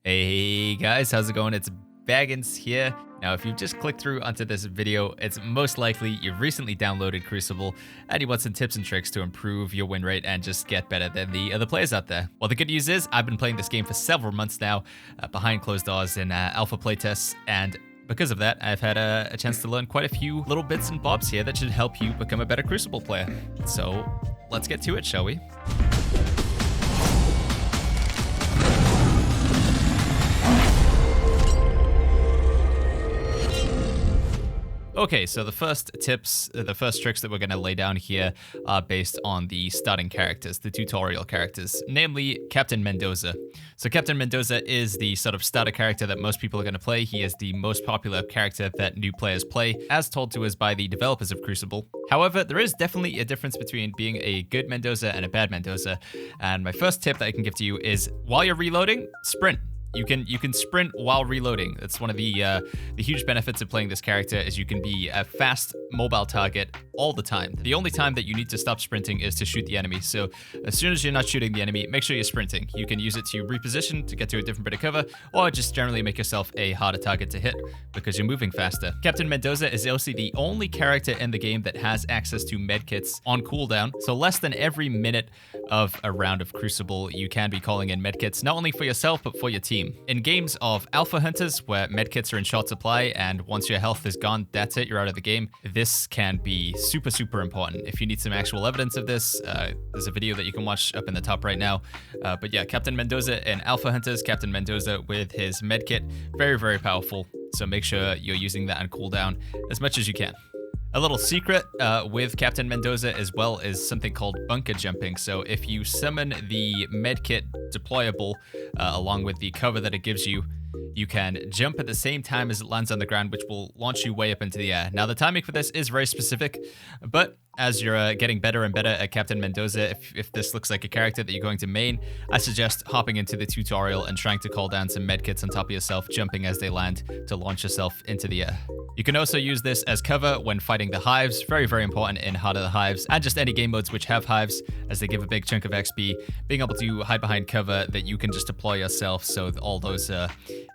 Hey guys, how's it going? It's Baggins here. Now, if you've just clicked through onto this video, it's most likely you've recently downloaded Crucible and you want some tips and tricks to improve your win rate and just get better than the other players out there. Well, the good news is I've been playing this game for several months now, behind closed doors in alpha playtests, and because of that, I've had a chance to learn quite a few little bits and bobs here that should help you become a better Crucible player. So let's get to it, shall we? Okay, so the first tips, the first tricks that we're going to lay down here are based on the starting characters, the tutorial characters, namely Captain Mendoza. So Captain Mendoza is the sort of starter character that most people are going to play. He is the most popular character that new players play, as told to us by the developers of Crucible. However, there is definitely a difference between being a good Mendoza and a bad Mendoza. And my first tip that I can give to you is, while you're reloading, sprint. You can sprint while reloading. That's one of the huge benefits of playing this character, is you can be a fast mobile target all the time. The only time that you need to stop sprinting is to shoot the enemy. So as soon as you're not shooting the enemy, make sure you're sprinting. You can use it to reposition to get to a different bit of cover, or just generally make yourself a harder target to hit because you're moving faster. Captain Mendoza is also the only character in the game that has access to medkits on cooldown. So less than every minute of a round of Crucible, you can be calling in medkits, not only for yourself, but for your team. In games of Alpha Hunters, where medkits are in short supply, and once your health is gone, that's it, you're out of the game, this can be super, super important. If you need some actual evidence of this, there's a video that you can watch up in the top right now. But yeah, Captain Mendoza in Alpha Hunters, Captain Mendoza with his medkit, very, very powerful. So make sure you're using that on cooldown as much as you can. A little secret with Captain Mendoza as well is something called bunker jumping. So if you summon the medkit deployable along with the cover that it gives you, you can jump at the same time as it lands on the ground, which will launch you way up into the air. Now, the timing for this is very specific, but as you're getting better and better at Captain Mendoza, if this looks like a character that you're going to main, I suggest hopping into the tutorial and trying to call down some medkits on top of yourself, jumping as they land to launch yourself into the air. You can also use this as cover when fighting the Hives, very, very important in Heart of the Hives, and just any game modes which have Hives, as they give a big chunk of XP. Being able to hide behind cover that you can just deploy yourself, so all those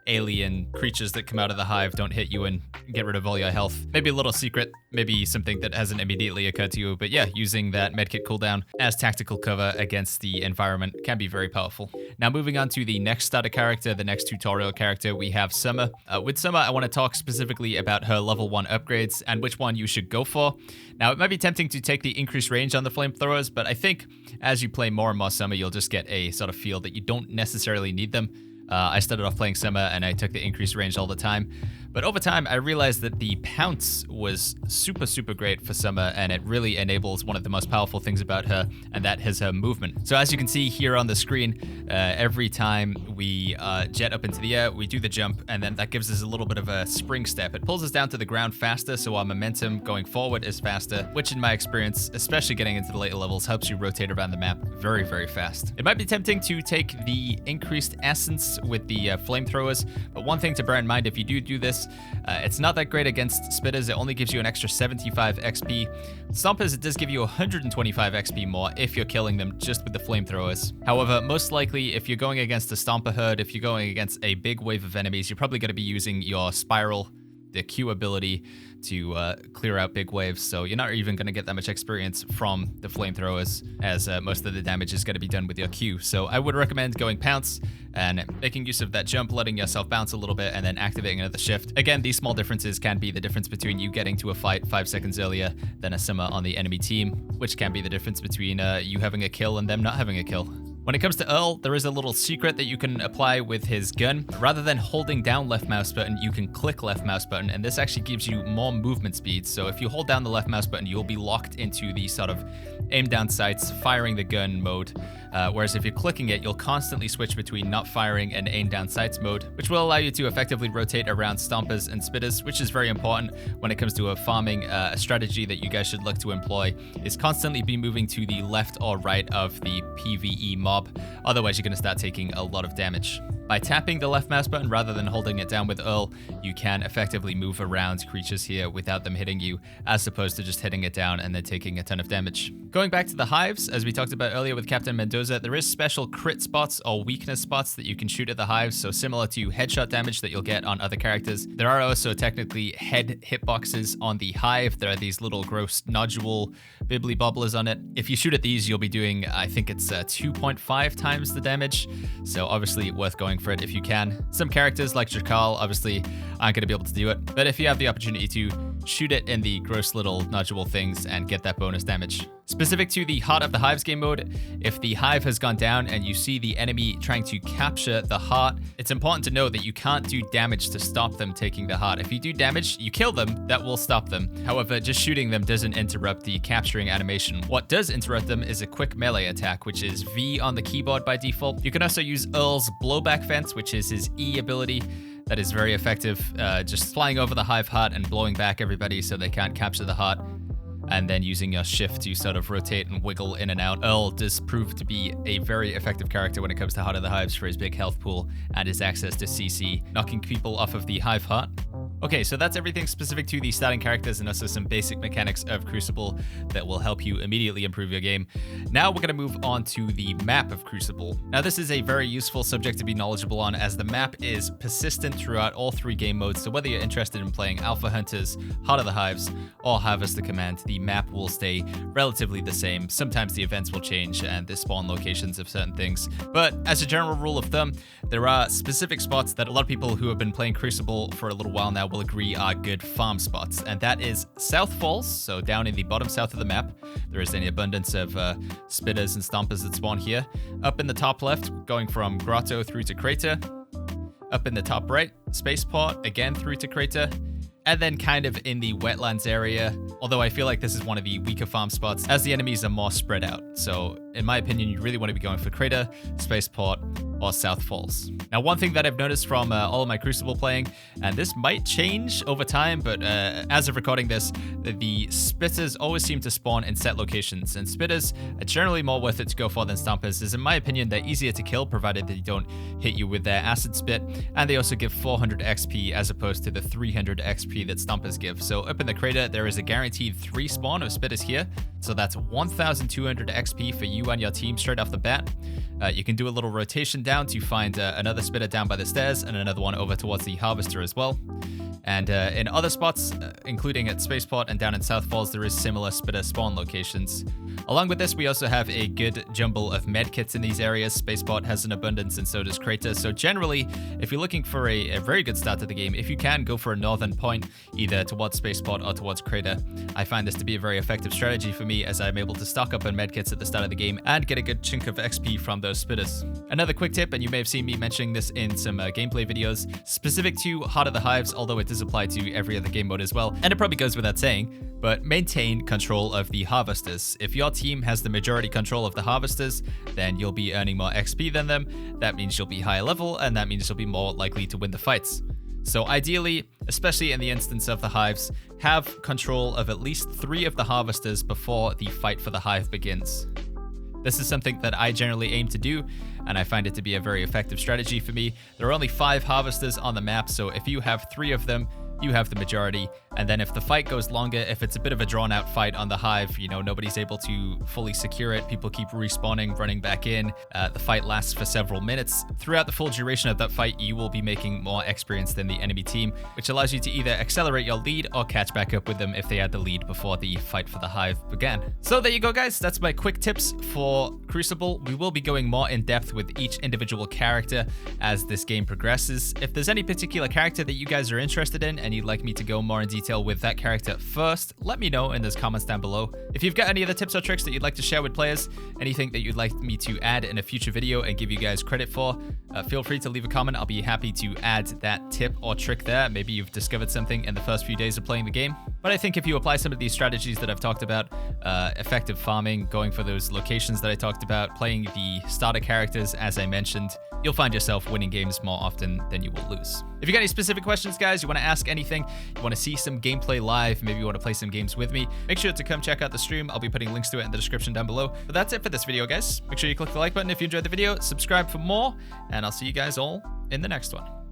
alien creatures that come out of the Hive don't hit you and get rid of all your health. Maybe a little secret, maybe something that hasn't immediately occurred to you, but yeah, using that medkit cooldown as tactical cover against the environment can be very powerful. Now, moving on to the next starter character, the next tutorial character, we have Summer. With Summer, I want to talk specifically about her level 1 upgrades and which one you should go for. Now, it might be tempting to take the increased range on the flamethrowers, but I think as you play more and more Summer, you'll just get a sort of feel that you don't necessarily need them. I started off playing Summer and I took the increased range all the time. But over time, I realized that the Pounce was super, super great for Summer, and it really enables one of the most powerful things about her, and that is her movement. So as you can see here on the screen, every time we jet up into the air, we do the jump, and then that gives us a little bit of a spring step. It pulls us down to the ground faster, so our momentum going forward is faster, which in my experience, especially getting into the later levels, helps you rotate around the map very, very fast. It might be tempting to take the increased essence with the flamethrowers, but one thing to bear in mind if you do this, it's not that great against spitters. It only gives you an extra 75 XP. Stompers, it does give you 125 XP more if you're killing them just with the flamethrowers. However, most likely if you're going against a stomper herd, if you're going against a big wave of enemies, you're probably going to be using your spiral, the Q ability, to clear out big waves, so you're not even going to get that much experience from the flamethrowers, as most of the damage is going to be done with your Q. So I would recommend going Pounce and making use of that jump, letting yourself bounce a little bit, and then activating another shift. Again, these small differences can be the difference between you getting to a fight 5 seconds earlier than a Summer on the enemy team, which can be the difference between you having a kill and them not having a kill. When it comes to Earl, there is a little secret that you can apply with his gun. Rather than holding down left mouse button, you can click left mouse button, and this actually gives you more movement speed. So if you hold down the left mouse button, you'll be locked into the sort of aim down sights, firing the gun mode. Whereas if you're clicking it, you'll constantly switch between not firing and aim down sights mode, which will allow you to effectively rotate around stompers and spitters, which is very important when it comes to a farming. A strategy that you guys should look to employ is constantly be moving to the left or right of the PvE mob. Otherwise, you're going to start taking a lot of damage. By tapping the left mouse button rather than holding it down with Earl, you can effectively move around creatures here without them hitting you, as opposed to just hitting it down and then taking a ton of damage. Going back to the hives, as we talked about earlier with Captain Mendoza, there is special crit spots or weakness spots that you can shoot at the hives, so similar to headshot damage that you'll get on other characters. There are also technically head hitboxes on the hive. There are these little gross nodule bibbly bobblers on it. If you shoot at these, you'll be doing, I think it's 2.5 times the damage, so obviously worth going for it if you can. Some characters like Jakal obviously aren't going to be able to do it, but if you have the opportunity to, shoot it in the gross little nodule things and get that bonus damage. Specific to the Heart of the Hives game mode, if the hive has gone down and you see the enemy trying to capture the heart, it's important to know that you can't do damage to stop them taking the heart. If you do damage, you kill them, that will stop them. However, just shooting them doesn't interrupt the capturing animation. What does interrupt them is a quick melee attack, which is V on the keyboard by default. You can also use Earl's blowback fence, which is his E ability. That is very effective, just flying over the hive heart and blowing back everybody so they can't capture the heart, and then using your shift to sort of rotate and wiggle in and out. Earl does prove to be a very effective character when it comes to Heart of the Hives for his big health pool and his access to CC, knocking people off of the hive heart. Okay, so that's everything specific to the starting characters and also some basic mechanics of Crucible that will help you immediately improve your game. Now we're going to move on to the map of Crucible. Now this is a very useful subject to be knowledgeable on, as the map is persistent throughout all three game modes, so whether you're interested in playing Alpha Hunters, Heart of the Hives, or Harvest the Command, the map will stay relatively the same. Sometimes the events will change and the spawn locations of certain things, but as a general rule of thumb, there are specific spots that a lot of people who have been playing Crucible for a little while now will agree are good farm spots, and that is South Falls, so down in the bottom south of the map. There is an abundance of spitters and stompers that spawn here. Up in the top left, going from Grotto through to Crater. Up in the top right, Spaceport, again through to Crater. And then kind of in the wetlands area, although I feel like this is one of the weaker farm spots as the enemies are more spread out. So in my opinion, you really want to be going for Crater, Spaceport, or South Falls. Now, one thing that I've noticed from all of my Crucible playing, and this might change over time, but as of recording this, the spitters always seem to spawn in set locations, and spitters are generally more worth it to go for than stompers, as in my opinion, they're easier to kill provided they don't hit you with their acid spit, and they also give 400 XP as opposed to the 300 XP that stompers give. So up in the Crater, there is a guaranteed 3 spawn of spitters here, so that's 1,200 XP for you and your team straight off the bat. You can do a little rotation down to find another spitter down by the stairs and another one over towards the Harvester as well. And in other spots, including at Spaceport and down in South Falls, there is similar spitter spawn locations. Along with this, we also have a good jumble of medkits in these areas. Spaceport has an abundance, and so does Crater. So generally, if you're looking for a very good start to the game, if you can, go for a northern point, either towards Spaceport or towards Crater. I find this to be a very effective strategy for me, as I'm able to stock up on medkits at the start of the game and get a good chunk of XP from those spitters. Another quick tip, and you may have seen me mentioning this in some gameplay videos, specific to Heart of the Hives, although it does apply to every other game mode as well, and it probably goes without saying, but maintain control of the Harvesters. If your team has the majority control of the Harvesters, then you'll be earning more XP than them. That means you'll be higher level, and that means you'll be more likely to win the fights. So ideally, especially in the instance of the Hives, have control of at least 3 of the Harvesters before the fight for the Hive begins. This is something that I generally aim to do, and I find it to be a very effective strategy for me. There are only 5 Harvesters on the map, so if you have 3 of them, you have the majority. And then if the fight goes longer, if it's a bit of a drawn out fight on the Hive, you know, nobody's able to fully secure it, people keep respawning, running back in, the fight lasts for several minutes. Throughout the full duration of that fight, you will be making more experience than the enemy team, which allows you to either accelerate your lead or catch back up with them if they had the lead before the fight for the Hive began. So there you go, guys. That's my quick tips for Crucible. We will be going more in depth with each individual character as this game progresses. If there's any particular character that you guys are interested in and you'd like me to go more in detail with that character first, let me know in those comments down below. If you've got any other tips or tricks that you'd like to share with players, anything that you'd like me to add in a future video and give you guys credit for, feel free to leave a comment. I'll be happy to add that tip or trick there. Maybe you've discovered something in the first few days of playing the game. But I think if you apply some of these strategies that I've talked about, effective farming, going for those locations that I talked about, playing the starter characters as I mentioned, you'll find yourself winning games more often than you will lose. If you got any specific questions, guys, you want to ask anything, you want to see some gameplay live, maybe you want to play some games with me, make sure to come check out the stream. I'll be putting links to it in the description down below. But that's it for this video, guys. Make sure you click the like button if you enjoyed the video, subscribe for more, and I'll see you guys all in in the next one.